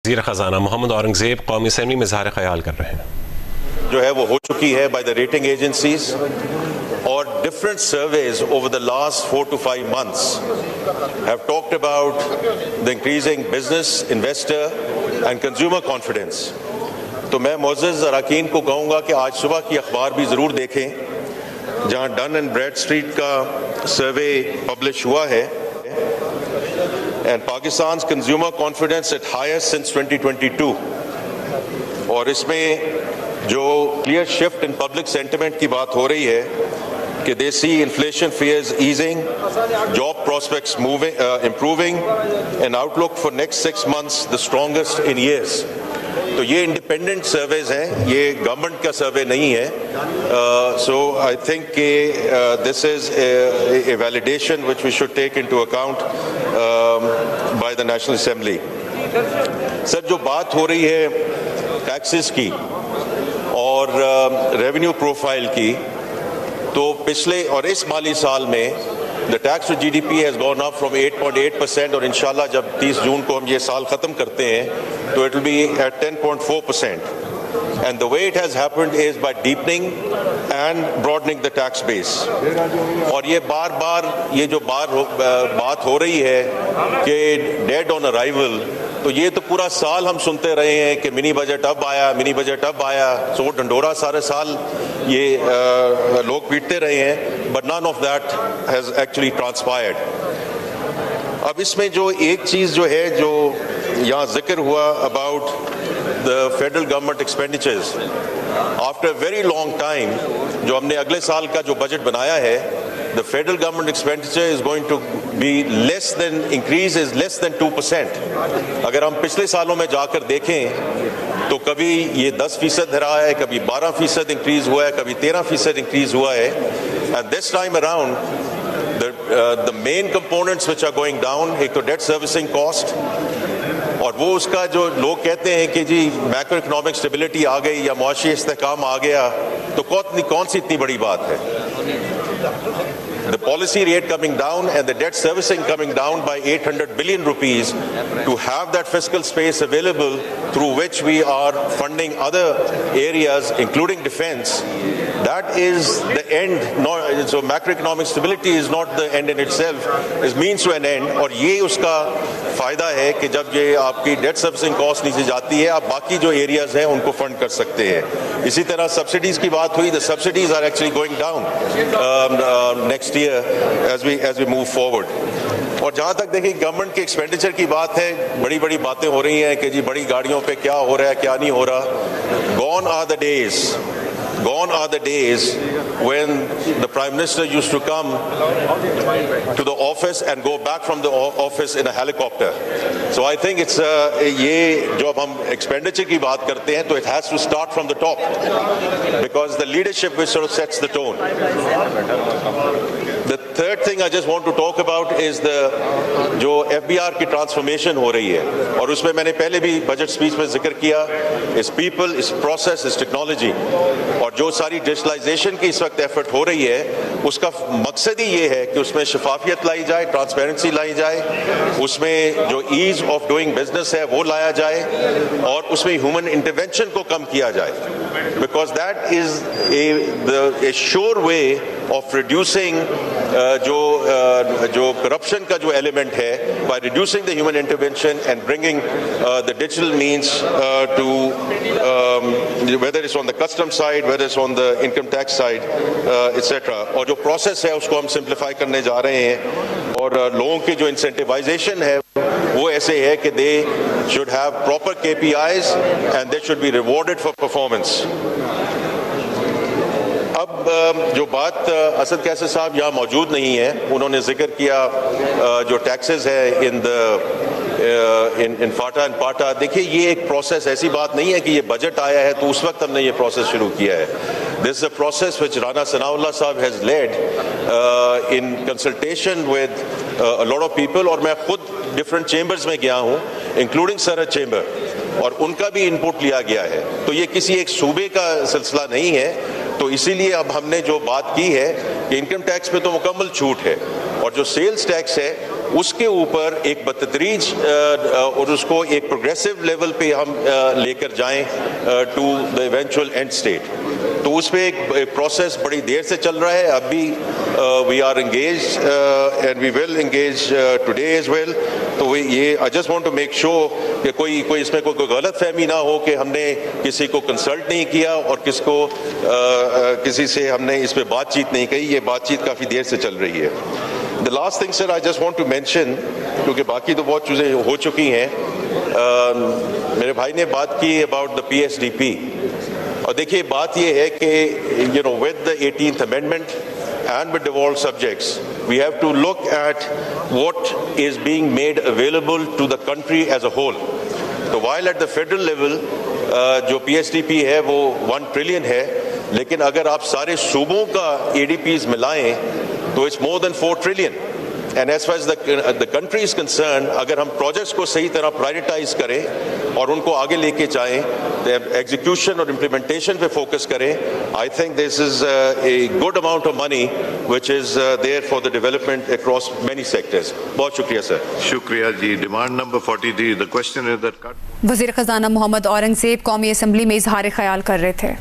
वज़ीर ख़ज़ाना मोहम्मद औरंगज़ेब कौमी असम्बली में इज़हार ख़याल कर रहे हैं जो है वो हो चुकी है बाय द रेटिंग एजेंसीज और different surveys over the last 4 to 5 months have talked about the increasing business, investor and consumer confidence. तो मैं मोअज़्ज़ज़ अरकान को कहूँगा कि आज सुबह की अखबार भी ज़रूर देखें जहाँ डन एंड ब्रैडस्ट्रीट का सर्वे पब्लिश हुआ है and Pakistan's consumer confidence at highest since 2022 और इसमें जो clear shift in public sentiment की बात हो रही है कि they see inflation fears easing, job prospects improving and outlook for next 6 months the strongest in years. तो ये इंडिपेंडेंट सर्वेज हैं, ये गवर्नमेंट का सर्वे नहीं है. सो आई थिंक कि this is a validation which we should take into account by the national assembly. Sir, जो बात हो रही है टैक्सेस की और रेवेन्यू प्रोफाइल की, तो पिछले और इस माली साल में the tax to GDP has gone up from 8.8% और इंशाल्लाह जब 30 जून को हम ये साल ख़त्म करते हैं तो it will be at 10.4%. And the way it has happened is by deepening and broadening the tax base. और ये बार ये जो बात हो रही है कि dead on arrival, तो ये तो पूरा साल हम सुनते रहे हैं कि मिनी बजट अब आया. सो वो ढंडोरा सारे साल ये लोग पीटते रहे हैं, but none of that has actually transpired. अब इसमें जो एक चीज़ जो है जो यहाँ जिक्र हुआ about the federal government expenditures after very long time, जो हमने अगले साल का जो बजट बनाया है, the federal government expenditure is going to be increase is less than 2%. अगर हम पिछले सालों में जाकर देखें तो कभी ये 10% रहा है, कभी 12% इंक्रीज हुआ है, कभी 13% इंक्रीज हुआ है. And this time around the main components which are going down, एक तो debt servicing cost, और वो उसका जो लोग कहते हैं कि जी मैक्रो इकोनॉमिक स्टेबिलिटी आ गई या मुआशी इस्तेहकाम आ गया, तो कौन सी इतनी बड़ी बात है. The policy rate coming down and the debt servicing coming down by 800 billion rupees to have that fiscal space available through which we are funding other areas including defense, that is the end. So macroeconomic stability is not the end in itself, it means to an end. और ये उसका फ़ायदा है कि जब ये आपकी date servicing cost नीचे जाती है, आप बाकी जो एरियाज हैं उनको फंड कर सकते हैं. इसी तरह सब्सिडीज़ की बात हुई, the subsidies are actually going down next year as we move forward. और जहाँ तक देखिए गवर्नमेंट के एक्सपेंडिचर की बात है, बड़ी बातें हो रही हैं कि जी बड़ी गाड़ियों पे क्या हो रहा है क्या नहीं हो रहा. Gone are the days when the Prime Minister used to come to the office and go back from the office in a helicopter. So I think it's ये जो हम expenditure की बात करते हैं तो it has to start from the top because the leadership which sort of sets the tone. The third thing I just want to talk about is जो FBR की ट्रांसफॉर्मेशन हो रही है, और उसमें मैंने पहले भी बजट स्पीच में जिक्र किया, इस पीपल, इस प्रोसेस, इस टेक्नोलॉजी, और जो सारी डिजिटलाइजेशन की इस वक्त एफर्ट हो रही है, उसका मकसद ही ये है कि उसमें शफाफियत लाई जाए, ट्रांसपेरेंसी लाई जाए, उसमें जो ईज ऑफ डूइंग बिजनेस है वो लाया जाए, और उसमें ह्यूमन इंटरवेंशन को कम किया जाए, because that is a sure way of reducing जो करप्शन का जो एलिमेंट है, by reducing the human intervention and bringing the digital means to whether it's on the custom side, whether it's on the income tax side, etc. और जो process है उसको हम simplify करने जा रहे हैं, और लोगों की जो इंसेंटिवाइजेशन है वो ऐसे है कि they should have proper KPIs and they should be rewarded for performance. अब जो बात असद कैसर साहब यहाँ मौजूद नहीं है, उन्होंने जिक्र किया जो टैक्सेस है इन फाटा एंड पाटा. देखिए ये एक प्रोसेस, ऐसी बात नहीं है कि ये बजट आया है तो उस वक्त हमने ये प्रोसेस शुरू किया है. This is a process which Rana Sanaullah Sahab has led in consultation with a lot of people, और मैं खुद डिफरेंट चेंबर्स में गया हूँ इंक्लूडिंग सरहद चेंबर, और उनका भी इनपुट लिया गया है. तो ये किसी एक सूबे का सिलसिला नहीं है, तो इसीलिए अब हमने जो बात की है कि इनकम टैक्स पे तो मुकम्मल छूट है, और जो सेल्स टैक्स है उसके ऊपर एक बतदरीज और उसको एक प्रोग्रेसिव लेवल पे हम लेकर जाएं to the eventual end state. तो उस पर एक प्रोसेस बड़ी देर से चल रहा है। अभी we are engage and we will engage today as well. तो ये I just want to make sure कि कोई इसमें कोई गलत फहमी ना हो कि हमने किसी को कंसल्ट नहीं किया और किसी से हमने इस पर बातचीत नहीं की। ये बातचीत काफ़ी देर से चल रही है। The last thing sir I just want to mention, क्योंकि बाकी तो बहुत चीज़ें हो चुकी हैं, मेरे भाई ने बात की अबाउट द PSDP। और देखिए बात ये है कि with the 18th Amendment and with devolved subjects, we have to look at what is being made available to the country as a whole. तो while at the federal level जो PSDP है वो 1 trillion है, लेकिन अगर आप सारे सूबों का ADPs मिलाएं तो it's more than 4 trillion. And as far as the country is concerned, अगर हम प्रोजेक्ट्स को सही तरह प्रायोरिटाइज करें और उनको आगे लेके जाएं, एग्जीक्यूशन और इम्प्लीमेंटेशन पे फोकस करें, I think this is a good amount of money which is there for the development across many sectors. बहुत शुक्रिया सर। शुक्रिया जी। Demand number 43, the question is that वज़ीर ख़ज़ाना मोहम्मद औरंगज़ेब कौमी असम्बली में इजहार ख्याल कर रहे थे।